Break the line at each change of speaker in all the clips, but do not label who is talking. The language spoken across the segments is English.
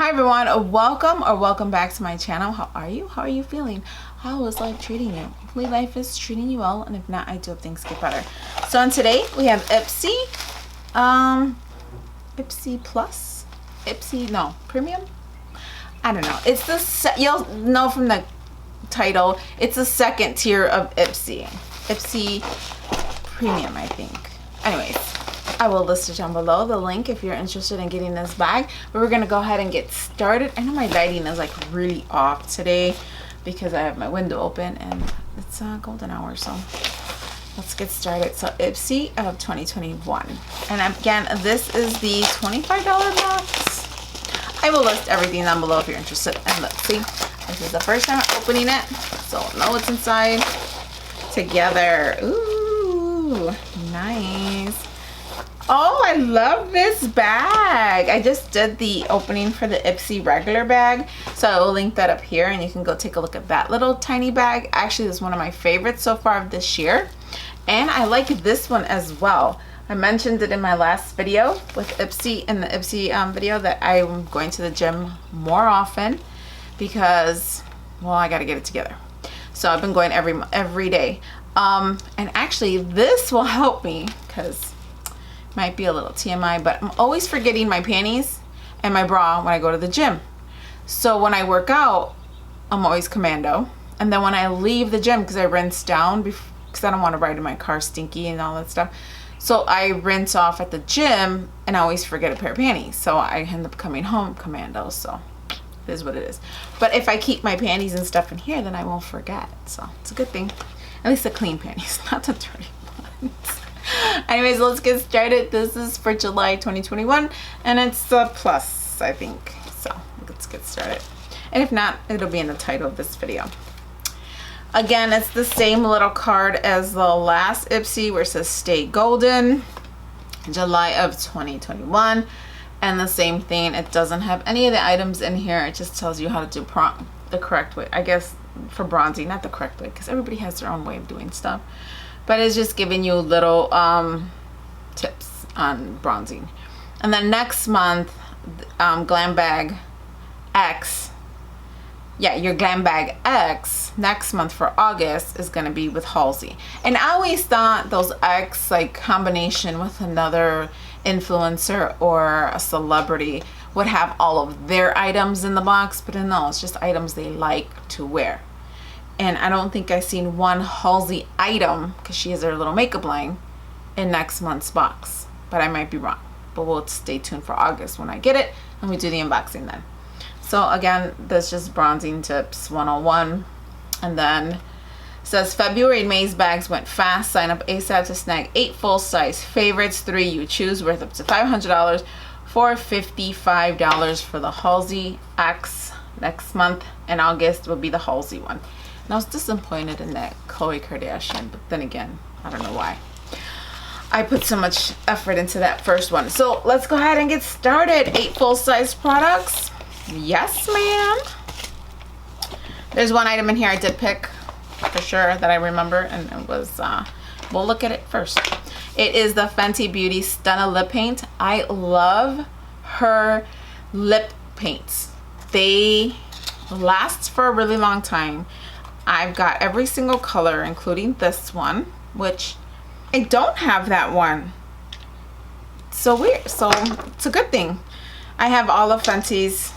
Hi everyone, welcome back to my channel. How are you? How are you feeling? How is life treating you? Hopefully life is treating you well, and if not, I do hope things get better. So on today we have Ipsy, Ipsy Plus, no, Premium? I don't know. It's the, you'll know from the title, it's the second tier of Ipsy. Ipsy Premium, I think. Anyways, I will list it down below, the link, if you're interested in getting this bag. But we're gonna go ahead and get started. I know my lighting is like really off today because I have my window open and it's golden hour, so let's get started. So Ipsy of 2021, and again, this is the $25 box. I will list everything down below if you're interested. And let's see, this is the first time I'm opening it, so I'll know what's inside together. Ooh, nice. Oh, I love this bag. I just did the opening for the Ipsy regular bag, so I will link that up here and you can go take a look at that little tiny bag. Actually, this is one of my favorites so far of this year, and I like this one as well. I mentioned it in my last video with Ipsy, in the Ipsy video, that I'm going to the gym more often because, well, I got to get it together. So I've been going every day. And actually this will help me because might be a little TMI, but I'm always forgetting my panties and my bra when I go to the gym. So when I work out, I'm always commando. And then when I leave the gym, because I rinse down, because I don't want to ride in my car stinky and all that stuff. So I rinse off at the gym and I always forget a pair of panties. So I end up coming home commando. So it is what it is. But if I keep my panties and stuff in here, then I won't forget. So it's a good thing. At least the clean panties, not the dirty ones. Anyways, let's get started. This is for July 2021 and it's the plus, I think. So let's get started. And if not, it'll be in the title of this video. Again, it's the same little card as the last Ipsy where it says Stay Golden, July of 2021. And the same thing, it doesn't have any of the items in here. It just tells you how to do the correct way. I guess for bronzing, not the correct way, because everybody has their own way of doing stuff. But it's just giving you little tips on bronzing. And then next month, Glam Bag X, yeah, your Glam Bag X next month for August is going to be with Halsey. And I always thought those X, like combination with another influencer or a celebrity, would have all of their items in the box, but no, it's just items they like to wear. And I don't think I've seen one Halsey item, because she has her little makeup line, in next month's box. But I might be wrong. But we'll stay tuned for August when I get it and we do the unboxing then. So again, that's just bronzing tips 101. And then it says February and May's bags went fast. Sign up ASAP to snag 8 full-size favorites, 3 you choose, worth up to $500 for $55 for the Halsey X next month. And August will be the Halsey one. And I was disappointed in that Khloe Kardashian, but then again, I don't know why. I put so much effort into that first one. So let's go ahead and get started. 8 full-size products. Yes, ma'am. There's one item in here I did pick for sure that I remember, and it was, we'll look at it first. It is the Fenty Beauty Stunna Lip Paint. I love her lip paints. They last for a really long time. I've got every single color, including this one, which I don't have that one. So weird. So it's a good thing. I have all of Fenty's.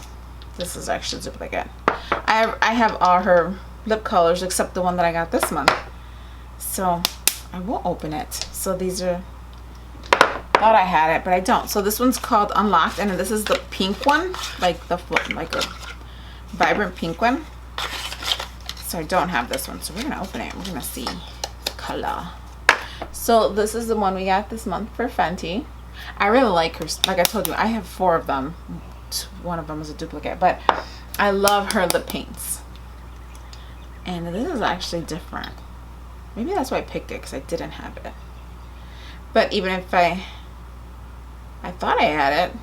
This is actually duplicate. I have all her lip colors except the one that I got this month. So I will open it. So these are, thought I had it, but I don't. So this one's called Unlocked, and this is the pink one, like a vibrant pink one. So I don't have this one, so we're gonna open it. We're gonna see color. So this is the one we got this month for Fenty. I really like her. Like I told you, I have 4 of them. One of them is a duplicate, but I love her lip paints. And this is actually different. Maybe that's why I picked it, because I didn't have it. But even if I thought I had it,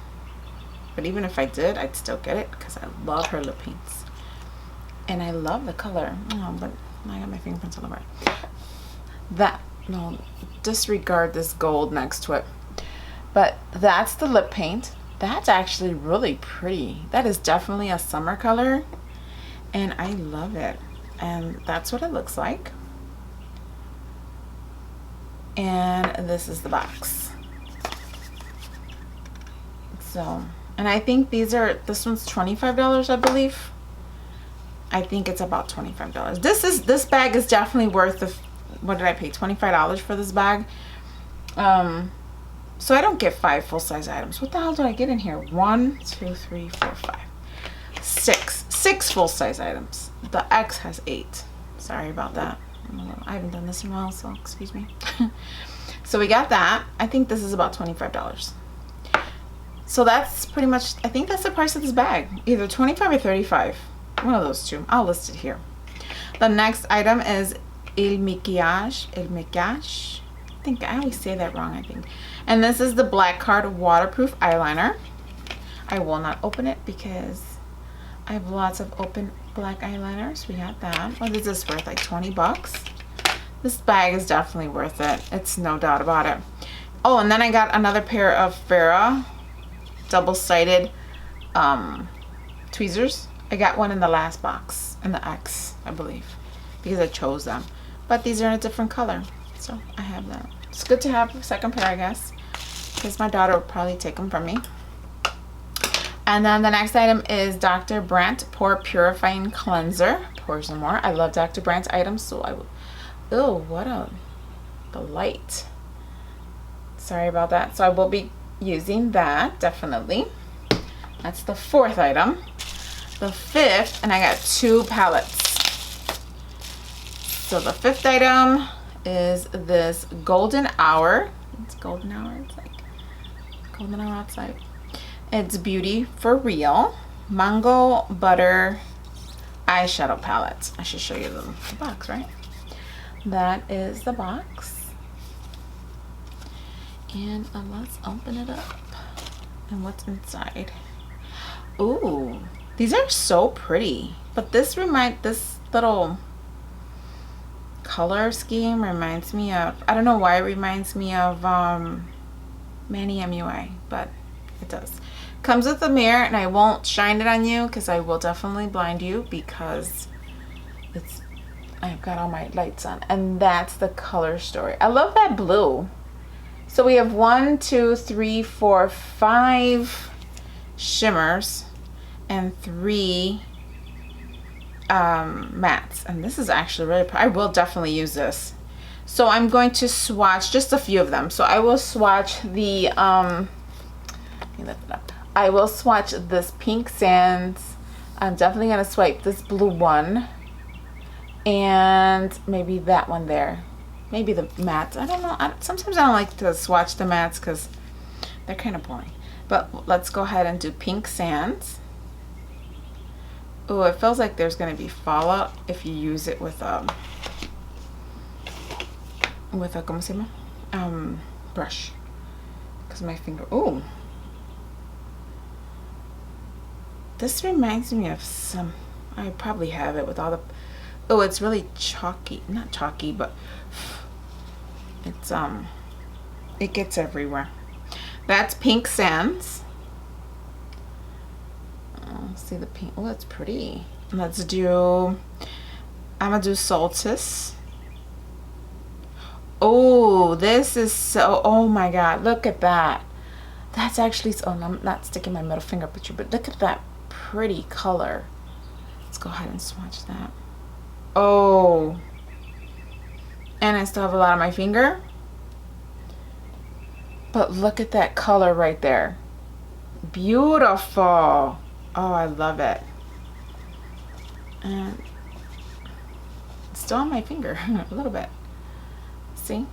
but even if I did, I'd still get it because I love her lip paints. And I love the color. Oh, but I got my fingerprints all over it. No, disregard this gold next to it. But that's the lip paint. That's actually really pretty. That is definitely a summer color, and I love it. And that's what it looks like. And this is the box. So, and I think this one's $25, I believe. I think it's about $25. This bag is definitely worth what did I pay? $25 for this bag. So I don't get 5 full-size items. What the hell do I get in here? 1, 2, 3, 4, 5, 6. 6 full-size items. The X has 8. Sorry about that. I haven't done this in a while, so excuse me. So we got that. I think this is about $25. So that's pretty much, I think that's the price of this bag. Either $25 or $35. One of those two. I'll list it here. The next item is El Maquillage. I think I always say that wrong, I think. And this is the Black Card waterproof eyeliner. I will not open it because I have lots of open black eyeliners. We got that. What is this worth? Like 20 bucks? This bag is definitely worth it. It's no doubt about it. Oh, and then I got another pair of Farrah double-sided tweezers. I got one in the last box, in the X, I believe, because I chose them. But these are in a different color, so I have them. It's good to have a second pair, I guess, because my daughter will probably take them from me. And then the next item is Dr. Brandt Pore Purifying Cleanser. Pour some more. I love Dr. Brandt's items, so I will. Oh, what the light. Sorry about that. So I will be using that, definitely. That's the 4th item. The 5th, and I got 2 palettes. So the 5th item is this Golden Hour. It's Golden Hour. It's like Golden Hour outside. It's Beauty for Real Mango Butter Eyeshadow Palette. I should show you the box, right? That is the box. And let's open it up. And what's inside? Ooh, these are so pretty. But this little color scheme reminds me of, I don't know why it reminds me of Manny MUI, but it does. Comes with a mirror, and I won't shine it on you because I will definitely blind you because I've got all my lights on. And that's the color story. I love that blue. So we have 1, 2, 3, 4, 5 shimmers and 3 mattes. And this is actually really pretty. I will definitely use this. So I'm going to swatch just a few of them. So I will swatch the let me lift it up. I will swatch this Pink Sands. I'm definitely going to swipe this blue one. And maybe that one there. Maybe the mattes. I don't know. Sometimes I don't like to swatch the mattes because they're kind of boring. But let's go ahead and do Pink Sands. Oh, it feels like there's going to be fallout if you use it with a ¿cómo se llama? Brush. Because my finger. Oh. This reminds me of some. I probably have it with all the. Oh, it's really chalky. Not chalky, but it's it gets everywhere. That's Pink Sands. See the pink. Oh, that's pretty. Let's do. I'm gonna do Solstice. Oh, this is so. Oh my God! Look at that. That's actually. Oh, I'm not sticking my middle finger picture, but look at that pretty color. Let's go ahead and swatch that. Oh. And I still have a lot on my finger. But look at that color right there. Beautiful. Oh, I love it. And it's still on my finger a little bit. See?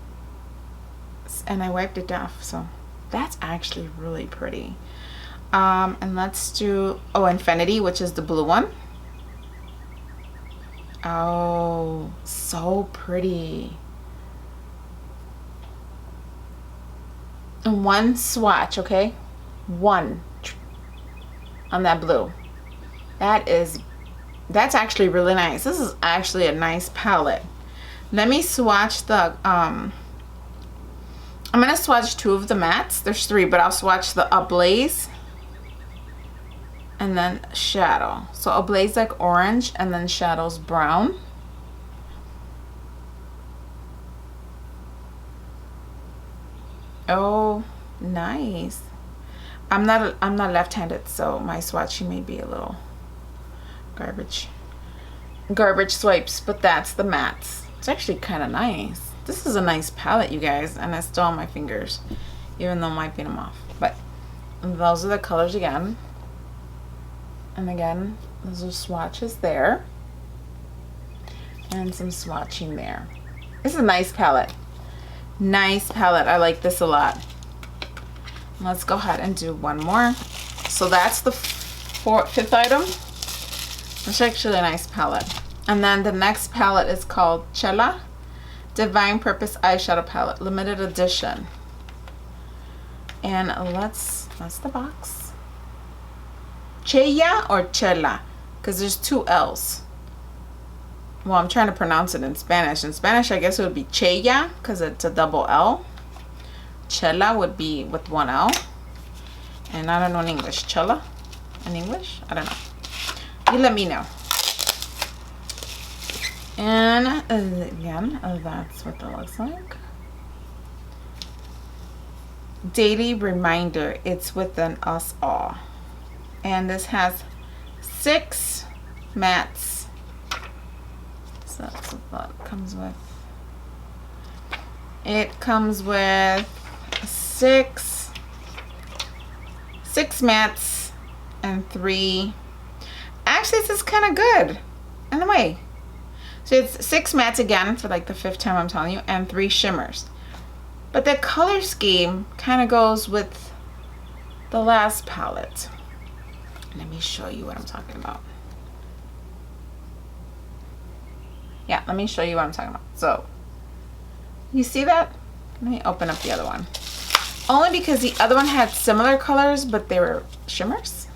And I wiped it off, so that's actually really pretty. And let's do Infinity, which is the blue one. Oh, so pretty. And one swatch, okay? One on that blue. That's actually really nice. This is actually a nice palette. Let me swatch the I'm gonna swatch 2 of the mattes. There's 3, but I'll swatch the Ablaze and then shadow. So a blaze like orange and then shadows brown. Oh, nice. I'm not left-handed, so my swatching may be a little garbage swipes, but that's the mattes. It's actually kind of nice. This is a nice palette, you guys, and it's still on my fingers, even though I'm wiping them off. But those are the colors again. And again, those are swatches there. And some swatching there. This is a nice palette. Nice palette. I like this a lot. Let's go ahead and do one more. So that's the fifth item. It's actually a nice palette. And then the next palette is called Chela Divine Purpose Eyeshadow Palette, limited edition. And that's the box. Cheya or Chela? Because there's two L's. Well, I'm trying to pronounce it in Spanish. In Spanish, I guess it would be Cheya because it's a double L. Chela would be with one L. And I don't know in English. Chela in English? I don't know. You let me know. And again, that's what that looks like. Daily Reminder. It's within us all. And this has 6 mattes. So that's what it comes with. It comes with 6 mattes and 3. Actually, this is kind of good in a way. So it's 6 mattes again for like the 5th time I'm telling you, and 3 shimmers. But the color scheme kind of goes with the last palette. Let me show you what I'm talking about. Yeah, let me show you what I'm talking about. So, you see that? Let me open up the other one. Only because the other one had similar colors, but they were shimmers.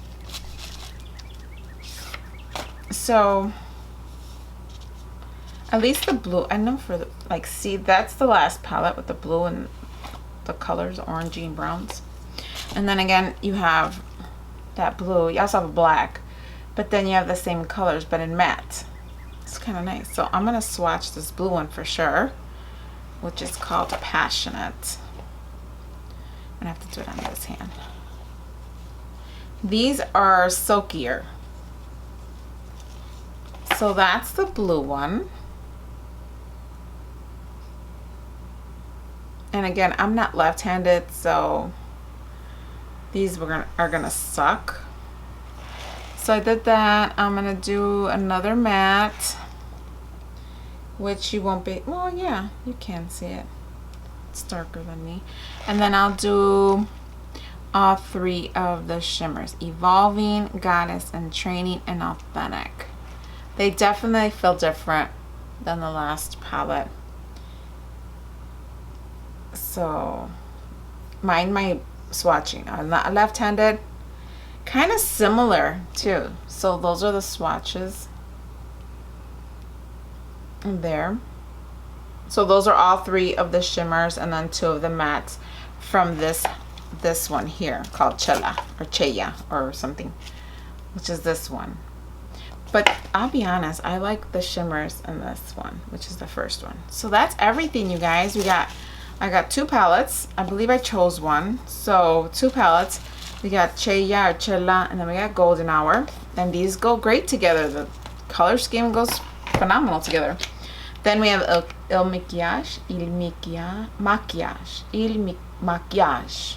So, at least the blue, I know for the, like, see, that's the last palette with the blue and the colors, orangey and browns. And then again, you have that blue. You also have a black, but then you have the same colors, but in matte. It's kind of nice. So I'm going to swatch this blue one for sure, which is called Passionate. I'm going to have to do it on this hand. These are silkier. So that's the blue one. And again, I'm not left-handed, so these are gonna suck. So I did that. I'm gonna do another matte, which you won't be, well, yeah, you can see it. It's darker than me. And then I'll do all 3 of the shimmers: Evolving, Goddess, and Training, and Authentic. They definitely feel different than the last palette. So, mind my swatching. I'm not left-handed. Kind of similar too. So those are the swatches there. So those are all 3 of the shimmers and then 2 of the mattes from this one here called Chela or Cheya or something, which is this one. But I'll be honest, I like the shimmers in this one, which is the first one. So that's everything, you guys. I got 2 palettes. I believe I chose one. So 2 palettes. We got Cheya or Chela, and then we got Golden Hour. And these go great together. The color scheme goes phenomenal together. Then we have Il Maquillage.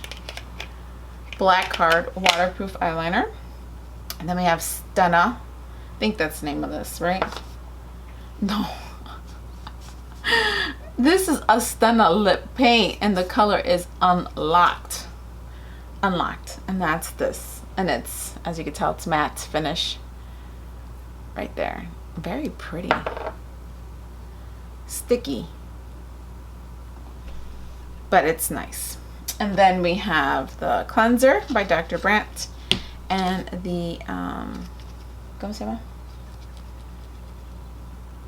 Black Card Waterproof Eyeliner. And then we have Stunna. I think that's the name of this, right? No. This is a Stunna lip paint, and the color is Unlocked. And that's this. And it's, as you can tell, it's matte finish right there. Very pretty. Sticky. But it's nice. And then we have the cleanser by Dr. Brandt and the ¿cómo se llama?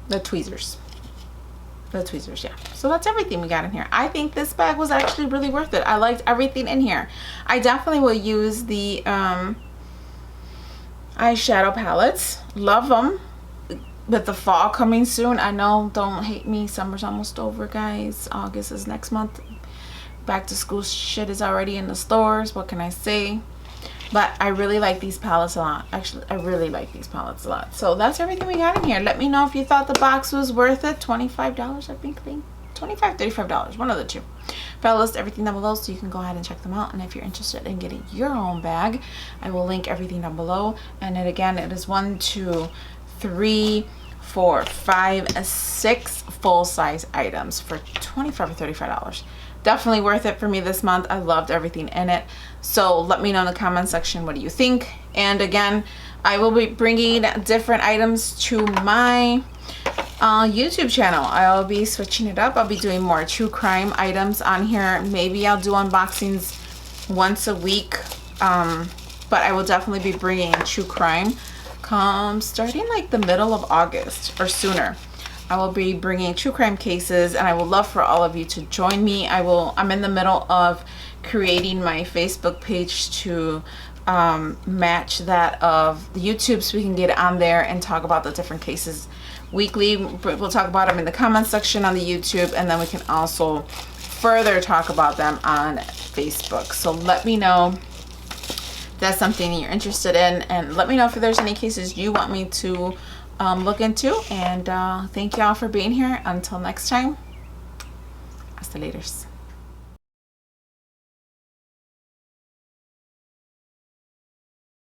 The tweezers. The tweezers, yeah. So that's everything we got in here. I think this bag was actually really worth it. I liked everything in here. I definitely will use the eyeshadow palettes. Love them. With the fall coming soon, I know, don't hate me, summer's almost over, guys. August is next month. Back to school shit is already in the stores. What can I say? But I really like these palettes a lot. Actually, I really like these palettes a lot. So that's everything we got in here. Let me know if you thought the box was worth it. $25, I think. $25, $35, one of the two. But I'll list everything down below so you can go ahead and check them out. And if you're interested in getting your own bag, I will link everything down below. And it again, it is 1, 2, 3, 4, 5, 6 full-size items for $25 or $35. Definitely worth it for me this month. I loved everything in it. So let me know in the comment section, what do you think? And again, I will be bringing different items to my YouTube channel. I'll be switching it up. I'll be doing more true crime items on here. Maybe I'll do unboxings once a week. But I will definitely be bringing true crime starting like the middle of August or sooner. I will be bringing true crime cases, and I would love for all of you to join me. I'm in the middle of creating my Facebook page to match that of the YouTube, so we can get on there and talk about the different cases weekly. We'll talk about them in the comment section on the YouTube, and then we can also further talk about them on Facebook. So let me know if that's something you're interested in, and let me know if there's any cases you want me to look into. And thank y'all for being here. Until next time, hasta laters.